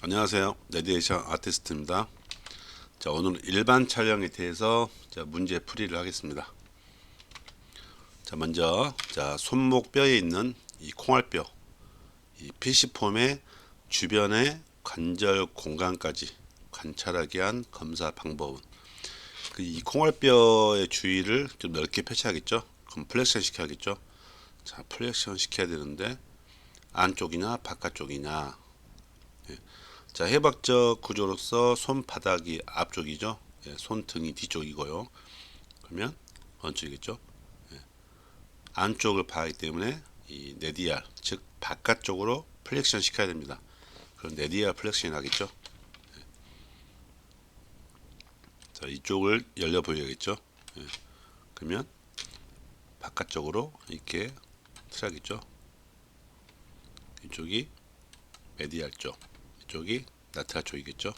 안녕하세요. 레디에이션 아티스트입니다. 자, 오늘은 일반 촬영에 대해서 문제 풀이를 하겠습니다. 자, 먼저 손목 뼈에 있는 이 콩알뼈, 이 피시폼의 주변의 관절 공간까지 관찰하기 위한 검사 방법은 이 콩알뼈의 주위를 좀 넓게 펼쳐야겠죠. 그럼 플렉션 시켜야겠죠. 자, 플렉션 시켜야 되는데 안쪽이냐 바깥쪽이냐. 자, 해박적 구조로서 손바닥이 앞쪽이죠. 손등이 뒤쪽이고요. 그러면 어느 쪽이겠죠? 안쪽을 봐야 하기 때문에 이 네디알, 즉 바깥쪽으로 플렉션 시켜야 됩니다. 그럼 네디알 플렉션이 나겠죠? 자, 이쪽을 열려 보여야겠죠? 그러면 바깥쪽으로 이렇게 틀어야겠죠? 이쪽이 메디알 쪽, 이쪽이 라테랄 쪽이겠죠?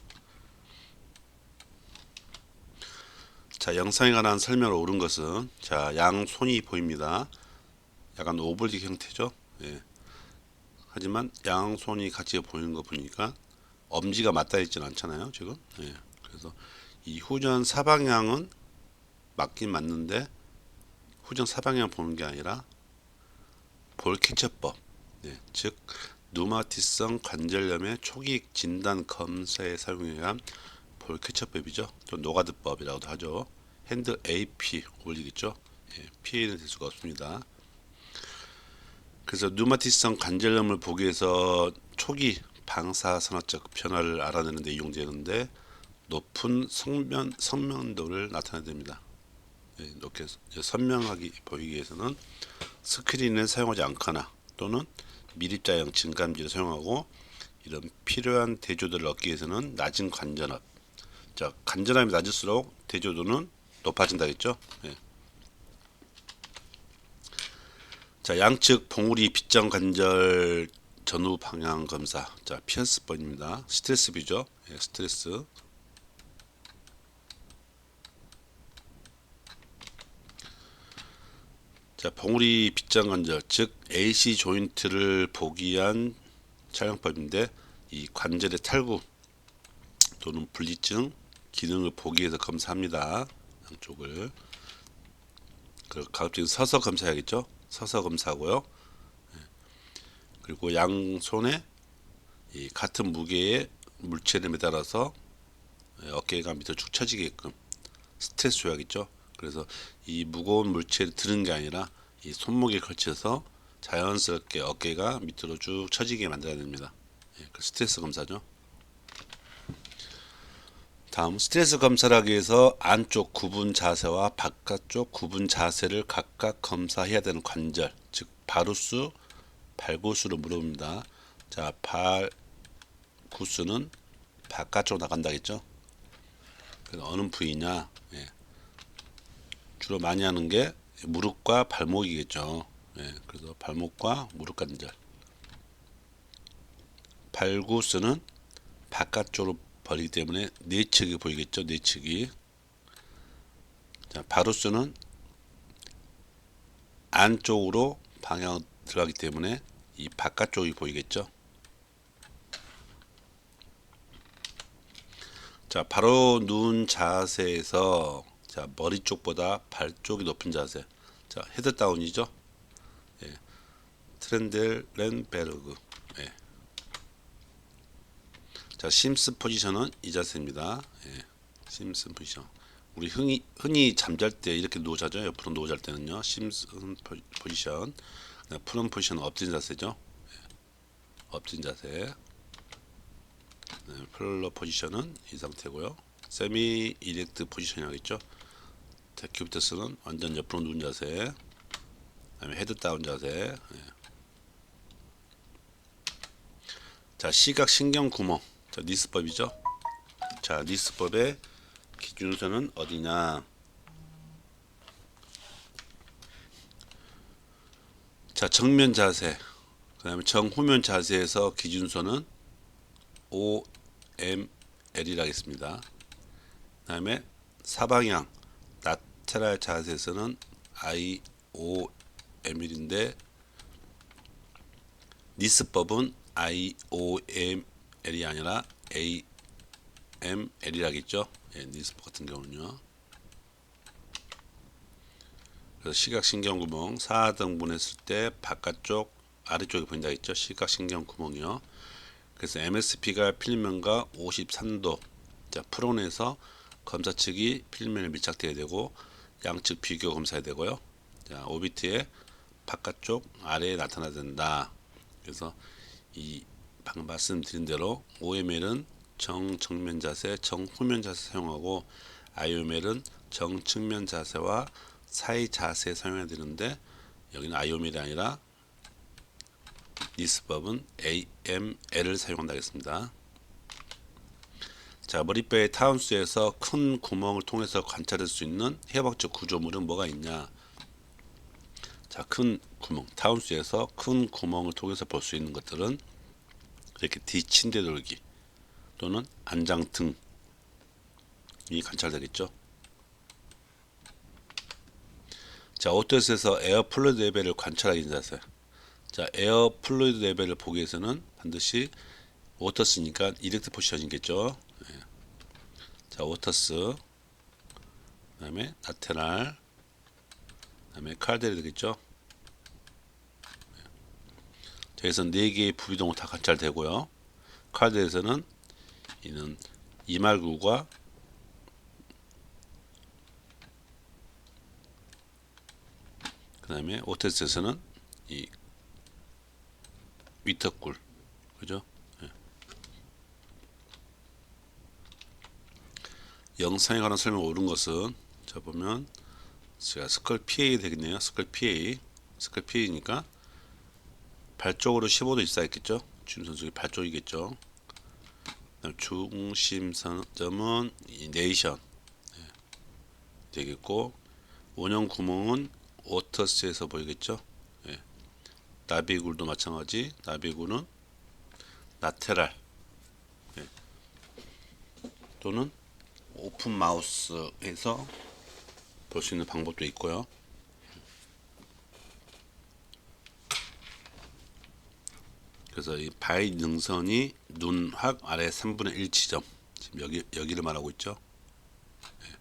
자, 영상에 관한 설명을 옳은 것은 자, 양손이 보입니다. 약간 오블릭 형태죠. 하지만 양손이 같이 보이는 거 보니까 엄지가 맞닿아 있지는 않잖아요, 지금. 그래서 이 후전 사방향은 맞긴 맞는데 후전 사방향 보는 게 아니라 볼 캐처법, 즉 누마티성 관절염의 초기 진단 검사에 사용한 볼 캐처법이죠. 또 노가드법이라고도 하죠. 핸드 AP 올리겠죠. 피해는 될 수가 없습니다. 그래서 누마티성 관절염을 보기 위해서 초기 방사선학적 변화를 알아내는 데 이용되는데 높은 선명도를 나타내야 됩니다. 이렇게 선명하게 보이기 위해서는 스크린을 사용하지 않거나 또는 미립자형 증감지를 사용하고 이런 필요한 대조도를 얻기 위해서는 낮은 관전압. 자, 관전압이 낮을수록 대조도는 높아진다겠죠. 자, 양측 봉우리 빗정 관절 전후 방향 검사. 자, 피어스번입니다. 스트레스 뷰죠. 스트레스. 자, 봉우리 빗정 관절, 즉 AC 조인트를 보기 위한 촬영법인데 이 관절의 탈구 또는 분리증 기능을 보기 위해서 검사합니다. 양쪽을. 그리고 가급적 서서 검사해야겠죠. 서서 검사하고요. 그리고 양손에 이 같은 무게의 물체를 매달아서 어깨가 밑으로 축 처지게끔 스트레스 줘야겠죠. 그래서 이 무거운 물체를 드는 게 아니라 이 손목에 걸쳐서 자연스럽게 어깨가 밑으로 쭉 처지게 만들어야 됩니다. 그 스트레스 검사죠. 다음 스트레스 검사를 하기 위해서 안쪽 구분 자세와 바깥쪽 구분 자세를 각각 검사해야 되는 관절, 즉 바루스, 발구스로 물어봅니다. 자, 발구스는 바깥쪽 나간다겠죠. 그래서 어느 부위냐? 주로 많이 하는 게 무릎과 발목이겠죠. 그래서 발목과 무릎 관절. 발구스는 바깥쪽으로 벌리기 때문에 내측이 보이겠죠. 내측이. 자, 바루스는 안쪽으로 방향 들어가기 때문에 이 바깥쪽이 보이겠죠. 자, 바로 누운 자세에서 자, 머리 쪽보다 발 쪽이 높은 자세. 자, 헤드 다운이죠. 트렌델렌베르그. 자, 심스 포지션은 이 자세입니다. 심스 포지션. 우리 흔히 잠잘 때 이렇게 누워 자죠. 옆으로 누워 잘 때는요. 심스 포지션. 프론 포지션 엎드린 자세죠. 엎드린 자세. 플러 포지션은 이 상태고요. 세미 이렉트 포지션이라겠죠. 큐비터스는 완전 옆으로 누운 자세. 그다음에 헤드 다운 자세. 자, 시각 신경 구멍. 자, 니스법이죠. 자, 니스법의 기준선은 어디냐? 자, 정면 자세. 그다음에 정후면 자세에서 기준선은 OML이라겠습니다. 그다음에 사방향 라테랄 자세에서는 IOML인데 니스법은 IOML이 아니라 AML이라겠죠. 예, 니스법 같은 경우는요. 그래서 시각신경 구멍 4등분 했을 때 바깥쪽 아래쪽에 보인다 했죠. 시각신경 구멍이요. 그래서 MSP가 필면과 53도, 자 프론에서 검사 측이 필면에 밀착되어야 되고 양측 비교 검사해야 되고요. 자 오비트의 바깥쪽 아래에 나타나야 된다. 그래서 이 방금 말씀드린 대로 OML은 정정면 자세, 정후면 자세 사용하고 IOML은 정측면 자세와 사이 자세 사용해야 되는데 여기는 IOML이 아니라 니스법은 AML을 사용한다 하겠습니다. 자, 머리뼈의 타운스에서 큰 구멍을 통해서 관찰할 수 있는 해박적 구조물은 뭐가 있냐? 자, 큰 구멍, 타운스에서 큰 구멍을 통해서 볼 수 있는 것들은 이렇게 뒤침대 돌기 또는 안장등이 관찰되겠죠. 자, 오토스에서 에어 플루이드 레벨을 관찰하기 자세. 자, 에어 플루이드 레벨을 보기 위해서는 반드시 오터스니까 이렉트 포지션이겠죠. 예. 자, 오터스, 그다음에 라테랄, 그다음에 칼데르 되겠죠. 자, 여기서 4개의 부비동은 다 관찰되고요. 칼데르에서는 이는 이말구가 그다음에 오테스에서는 이 위턱굴, 그죠? 예. 영상에 관한 설명 옳은 것은 자 보면 제가 스컬 PA 되겠네요. 스컬 PA니까 발 쪽으로 15도 입사했겠죠. 주임 선수의 발 쪽이겠죠. 중심점은 이 네이션 되겠고 원형 구멍은 오터스에서 보이겠죠. 예. 나비굴도 마찬가지. 나비굴은 라테랄 예. 또는 오픈 마우스에서 볼 수 있는 방법도 있고요. 그래서 이 바이 능선이 눈확 아래 3분의 1 지점 지금 여기를 말하고 있죠. 예.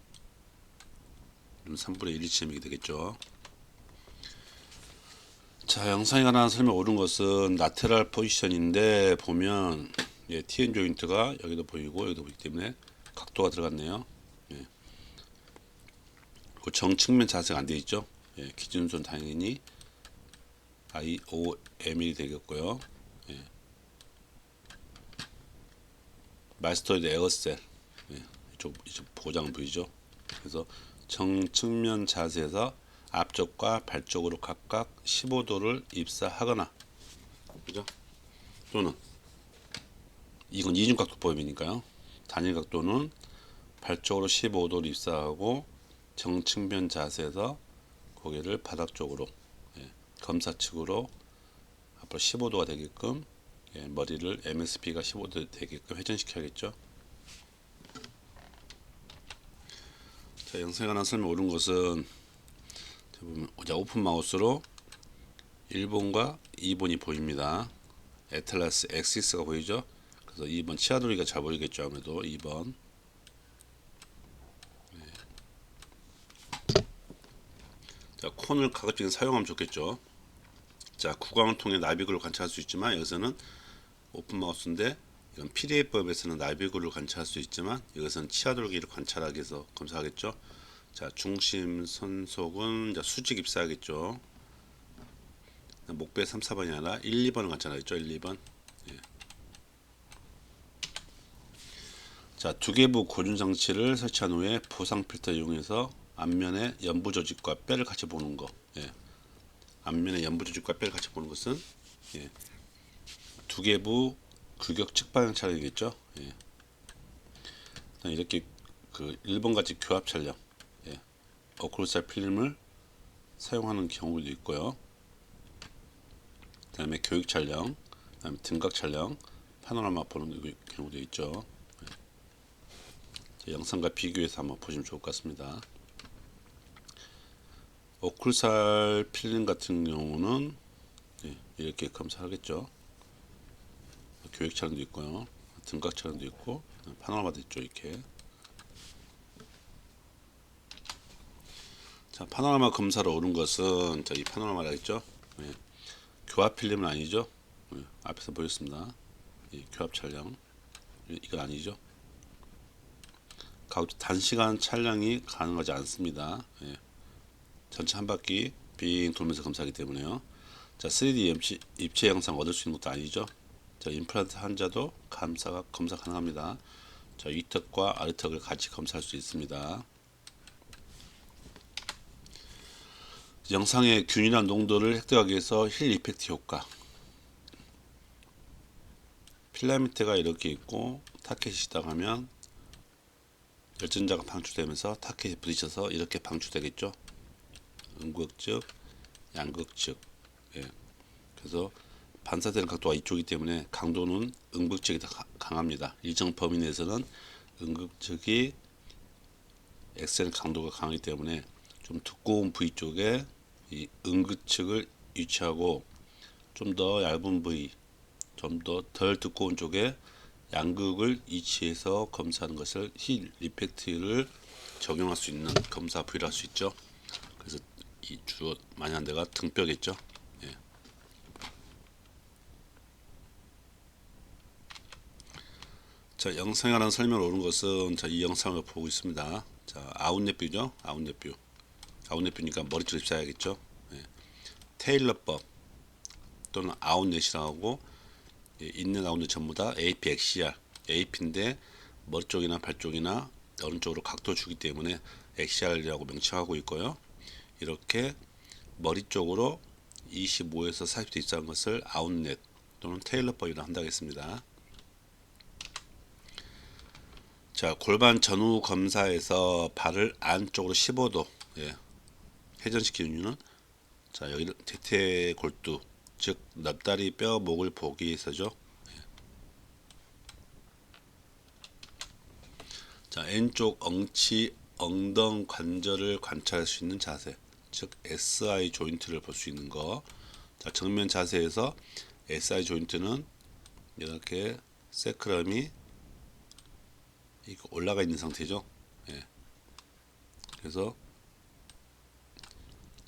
눈 3분의 1 지점이 되겠죠. 자, 영상에 관한 설명 옳은 것은 라테랄 포지션인데 보면 예, TN 조인트가 여기도 보이고 여기도 보이기 때문에 각도가 들어갔네요. 예. 그 정측면 자세가 안 되어 있죠. 예, 기준선 당연히 IOM이 되겠고요. 예. 마스터드 에어셀 예, 이쪽 보장 부위죠. 그래서 정측면 자세에서 앞쪽과 발쪽으로 각각 15도를 입사하거나, 그죠? 또는 이건 이중각도법이니까요. 단일 각도는 발쪽으로 15도를 입사하고 정측면 자세에서 고개를 바닥 쪽으로 예, 검사 측으로 앞으로 15도가 되게끔 예, 머리를 MSP가 15도 되게끔 회전시켜야겠죠. 자, 영상에 관한 설명 옳은 것은 자, 오픈 마우스로 1번과 2번이 보입니다. 애틀라스 엑시스가 보이죠. 그래서 2번 치아돌이가 잘 보이겠죠. 아무래도 2번. 네. 자, 콘을 가급적 사용하면 좋겠죠. 자, 구강을 통해 나비굴을 관찰할 수 있지만 여기서는 오픈 마우스인데 이건 PDA법에서는 나비굴을 관찰할 수 있지만 이것은 치아돌기를 관찰하기 위해서 검사하겠죠. 자, 중심 선속은 이제 수직 입사하겠죠. 목배 3, 4번이 아니라 1, 2번을 관찰하겠죠. 1, 2번. 예. 자, 두개부 고준 장치를 설치한 후에 보상 필터 이용해서 앞면의 연부 조직과 뼈를 같이 보는 거. 예. 앞면의 연부 조직과 뼈를 같이 보는 것은 예. 두개부 규격 측방향 촬영이겠죠. 예. 이렇게 그 1번 같이 교합 촬영, 예. 어클루살 필름을 사용하는 경우도 있고요. 그다음에 교육 촬영, 그다음에 등각 촬영, 파노라마 보는 경우도 있죠. 예. 영상과 비교해서 한번 보시면 좋을 것 같습니다. 오클루살 필름 같은 경우는 예, 이렇게 검사하겠죠. 교육 촬영도 있고요. 등각 촬영도 있고 파노라마도 있죠. 이렇게. 자, 파노라마 검사로 오른 것은 이 파노라마라 했죠. 예. 교합 필름은 아니죠. 예. 앞에서 보였습니다. 예. 교합 촬영. 이건 아니죠. 단시간 촬영이 가능하지 않습니다. 예. 전체 한 바퀴 빙 돌면서 검사하기 때문에요. 자, 3D 입체 영상 얻을 수 있는 것도 아니죠. 자, 임플란트 환자도 검사 가능합니다. 자, 위턱과 아래턱을 같이 검사할 수 있습니다. 영상의 균일한 농도를 획득하기 위해서 힐 이펙트 효과. 필라멘트가 이렇게 있고 타켓이 시작하면 열전자가 방출되면서 타켓이 부딪혀서 이렇게 방출되겠죠. 음극즉, 양극즉. 예. 그래서 반사되는 각도가 이쪽이기 때문에 강도는 음극측이 더 강합니다. 일정 범위 내에서는 음극측이 엑셀 강도가 강하기 때문에 좀 두꺼운 부위 쪽에 이 음극측을 위치하고 좀 더 얇은 부위, 좀 더 덜 두꺼운 쪽에 양극을 위치해서 검사하는 것을 힐 이펙트를 적용할 수 있는 검사 부위를 할 수 있죠. 그래서 이 주로 많이 한 데가 등뼈겠죠. 예. 자, 영상에 관한 설명을 오른 것은 자, 이 영상을 보고 있습니다. 자, 아웃렛뷰죠. 아웃렛뷰니까 머리 쪽에 입사해야겠죠. 예. 테일러법 또는 아웃렛이라고 하고, 예, 인넷 아웃렛 전부 다 AP, XCR, AP인데 머리 쪽이나 발 쪽이나 어느 쪽으로 각도 주기 때문에 XCR이라고 명칭하고 있고요. 이렇게 머리 쪽으로 25에서 40도 입사한 것을 아웃렛 또는 테일러법이라 한다고 했습니다. 자, 골반 전후 검사에서 발을 안쪽으로 15도 예, 회전시키는 이유는 자, 여기는 대퇴골두 즉 납다리 뼈 목을 보기 위해서죠. 예. 자, 왼쪽 엉치 엉덩 관절을 관찰할 수 있는 자세 즉 SI 조인트를 볼 수 있는 거. 자, 정면 자세에서 SI 조인트는 이렇게 세크럼이 올라가 있는 상태죠. 예. 그래서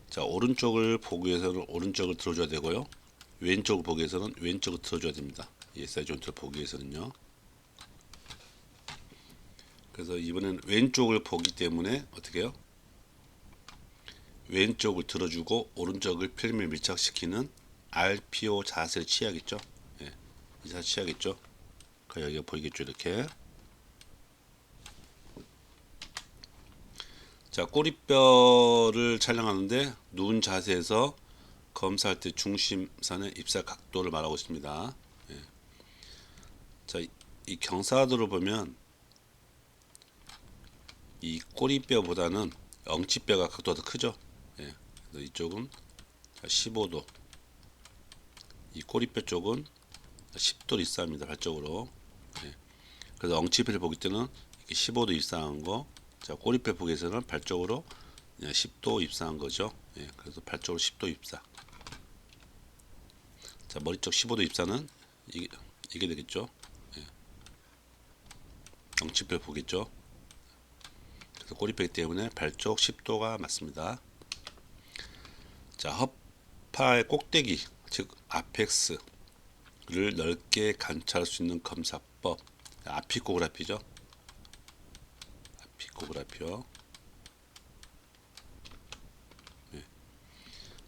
자, 오른쪽을 보기 위해서는 오른쪽을 들어줘야 되고요. 왼쪽을 보기 위해서는 왼쪽을 들어줘야 됩니다. SI 조인트를 보기 위해서는요. 그래서 이번엔 왼쪽을 보기 때문에 어떻게 해요? 왼쪽을 들어주고 오른쪽을 필름에 밀착시키는 RPO 자세를 취하겠죠. 예. 이 자세 취하겠죠. 여기가 보이겠죠. 이렇게. 자, 꼬리뼈를 촬영하는데 누운 자세에서 검사할 때 중심선의 입사 각도를 말하고 있습니다. 예. 자, 이 경사도를 보면 이 꼬리뼈보다는 엉치뼈가 각도가 더 크죠. 예. 그래서 이쪽은 15도, 이 꼬리뼈 쪽은 10도 입사합니다. 발 쪽으로. 예. 그래서 엉치뼈를 보기 때는 15도 입사한 거, 자, 꼬리뼈 보기 위해서는 발 쪽으로 10도 입사한 거죠. 예. 그래서 발 쪽으로 10도 입사. 자, 머리 쪽 15도 입사는 이게 되겠죠. 예. 엉치뼈 보겠죠. 그래서 꼬리뼈이기 때문에 발 쪽 10도가 맞습니다. 자, 허파의 꼭대기 즉 아펙스를 넓게 관찰할 수 있는 검사법 아피코그라피죠. 아피코그라피요. 네.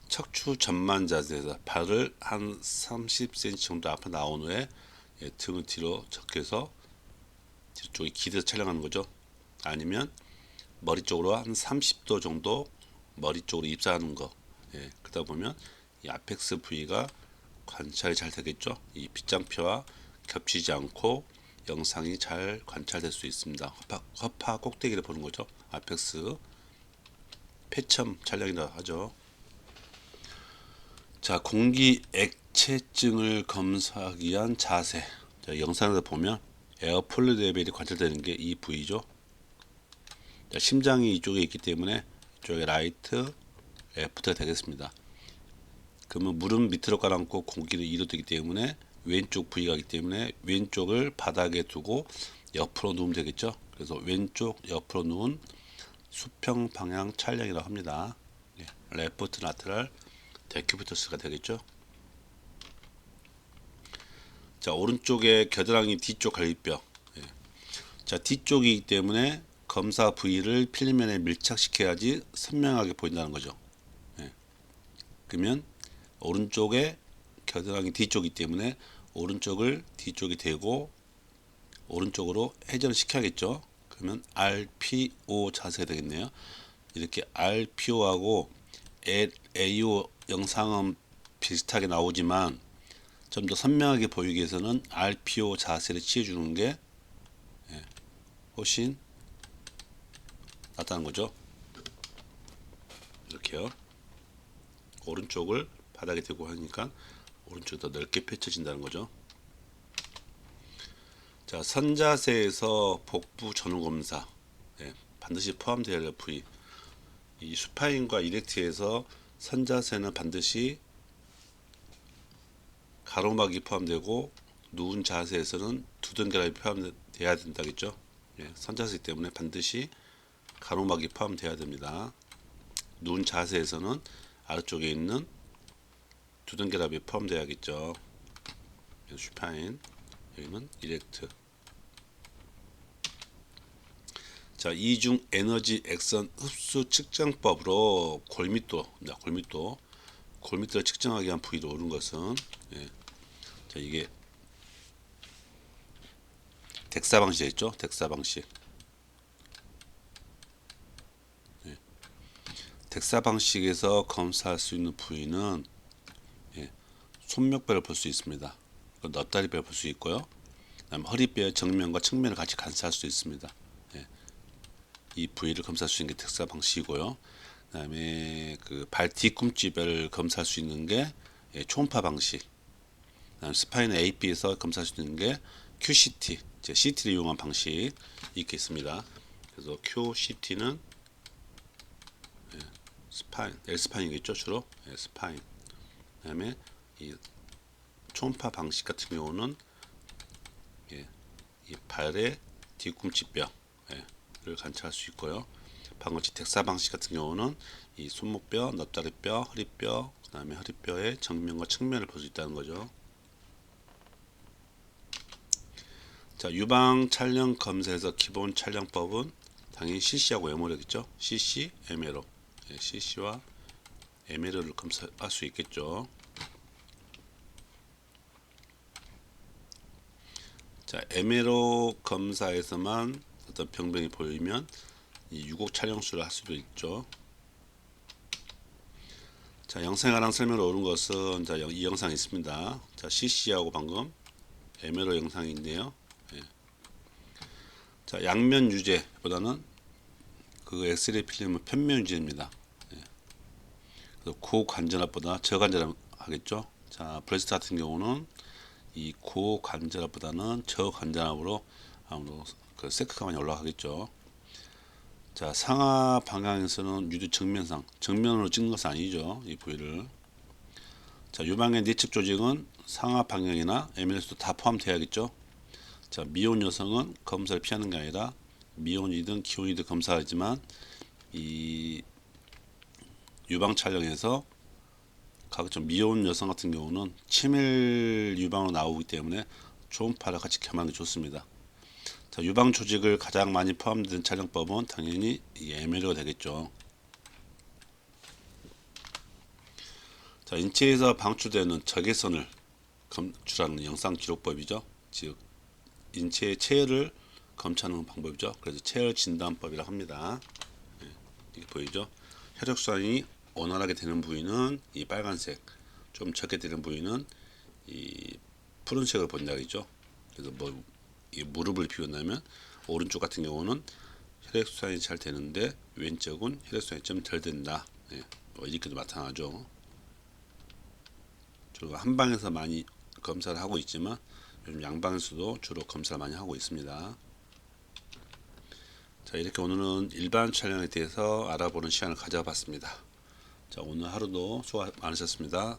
척추 전만 자세에서 발을 한 30cm 정도 앞에 나온 후에 예, 등을 뒤로 적혀서 뒤쪽에 기대서 촬영하는 거죠. 아니면 머리 쪽으로 한 30도 정도 머리 쪽으로 입사하는 거. 예, 그러다 보면 이 아펙스 부위가 관찰이 잘 되겠죠. 이 빗장표와 겹치지 않고 영상이 잘 관찰될 수 있습니다. 허파 꼭대기를 보는 거죠. 아펙스 폐첨 촬영이라 하죠. 자, 공기 액체증을 검사하기 위한 자세. 자, 영상에서 보면 에어 플루이드 레벨이 관찰되는 게 이 부위죠. 자, 심장이 이쪽에 있기 때문에 이쪽에 라이트, 레프트가 되겠습니다. 그러면 무릎 밑으로 깔아놓고 공기를 이루어지기 때문에 왼쪽 부위가기 때문에 왼쪽을 바닥에 두고 옆으로 누우면 되겠죠. 그래서 왼쪽 옆으로 누운 수평 방향 촬영이라고 합니다. 레프트 라테랄 데큐비터스가 되겠죠. 자, 오른쪽에 겨드랑이 뒤쪽 갈비뼈. 자, 뒤쪽이기 때문에 검사 부위를 필면에 밀착시켜야지 선명하게 보인다는 거죠. 그러면 오른쪽에 겨드랑이 뒤쪽이기 때문에 오른쪽을 뒤쪽에 대고 오른쪽으로 회전을 시켜야겠죠. 그러면 RPO 자세가 되겠네요. 이렇게 RPO하고 AO 영상은 비슷하게 나오지만 좀 더 선명하게 보이기 위해서는 RPO 자세를 취해주는 게 훨씬 낫다는 거죠. 이렇게요. 오른쪽을 바닥에 대고 하니까 오른쪽이 더 넓게 펼쳐진다는 거죠. 자, 선자세에서 복부 전후 검사 반드시 포함되어야 할 부위. 이 수파인과 이렉트에서 선자세는 반드시 가로막이 포함되고 누운 자세에서는 두덩결합이 포함되어야 된다겠죠. 선자세 때문에 반드시 가로막이 포함되어야 됩니다. 누운 자세에서는 아래쪽에 있는 두덩결합이 포함되어야겠죠. 슈파인, 여기는 이렉트. 자, 이중 에너지 액선 흡수 측정법으로 골밀도를 측정하기 위한 부위로 오른 것은 자, 이게 덱사 방식이죠. 덱사 방식. 덱사 방식에서 검사할 수 있는 부위는 손목뼈를 볼 수 있습니다. 넛다리뼈를 볼 수 있고요. 그다음 허리뼈의 정면과 측면을 같이 관찰할 수 있습니다. 이 부위를 검사할 수 있는 게 덱사 방식이고요. 그다음에 그 발 뒤꿈치뼈를 검사할 수 있는 게 초음파 방식. 그다음 스파인 AP에서 검사할 수 있는 게 QCT, CT를 이용한 방식 이렇게 있습니다. 그래서 QCT는 스파인, L스파인이겠죠 주로. 스파인. 그다음에 이 초음파 방식 같은 경우는 이 발의 뒤꿈치뼈를 관찰할 수 있고요. 방금 덱사 방식 같은 경우는 이 손목뼈, 넙다리뼈, 허리뼈, 그다음에 허리뼈의 정면과 측면을 볼 수 있다는 거죠. 자, 유방 촬영 검사에서 기본 촬영법은 당연히 CC하고 에메로겠죠. CC, 에메로. CC와 에메로를 검사할 수 있겠죠. 자, 에메로 검사에서만 어떤 병변이 보이면 이 유곡 촬영술을 할 수도 있죠. 자, 영상에 관한 설명을 오른 것은 자, 이 영상이 있습니다. 자, CC하고 방금 에메로 영상이 있네요. 자, 양면 유제보다는 그 엑스레이 필름은 편면 유제입니다. 고관절압보다 저관절압 하겠죠. 자, 브레스트 같은 경우는 이 고관절압보다는 저관절압으로 아무래도 그 세크가 많이 올라가겠죠. 자, 상하 방향에서는 유두 정면으로 찍는 것은 아니죠. 이 부위를. 자, 유방의 내측 조직은 상하 방향이나 MLS도 다 포함되어야겠죠. 자, 미혼 여성은 검사를 피하는 게 아니라 미혼이든 기혼이든 검사하지만 이 유방 촬영에서 각종 미혼 여성 같은 경우는 치밀 유방으로 나오기 때문에 초음파를 같이 겸하는 게 좋습니다. 자, 유방 조직을 가장 많이 포함된 촬영법은 당연히 이 ML가 되겠죠. 자, 인체에서 방출되는 적외선을 검출하는 영상 기록법이죠. 즉 인체의 체열을 검출하는 방법이죠. 그래서 체열 진단법이라고 합니다. 이렇게 보이죠. 혈액순환이 원활하게 되는 부위는 이 빨간색, 좀 적게 되는 부위는 이 푸른색을 본다겠죠. 그래서 뭐 이 무릎을 비운다면 오른쪽 같은 경우는 혈액순환이 잘 되는데 왼쪽은 혈액순환이 좀 덜 된다. 뭐 이렇게도 나타나죠. 주로 한 방에서 많이 검사를 하고 있지만 요즘 양방에서도 주로 검사를 많이 하고 있습니다. 자, 이렇게 오늘은 일반 촬영에 대해서 알아보는 시간을 가져봤습니다. 자, 오늘 하루도 수고 많으셨습니다.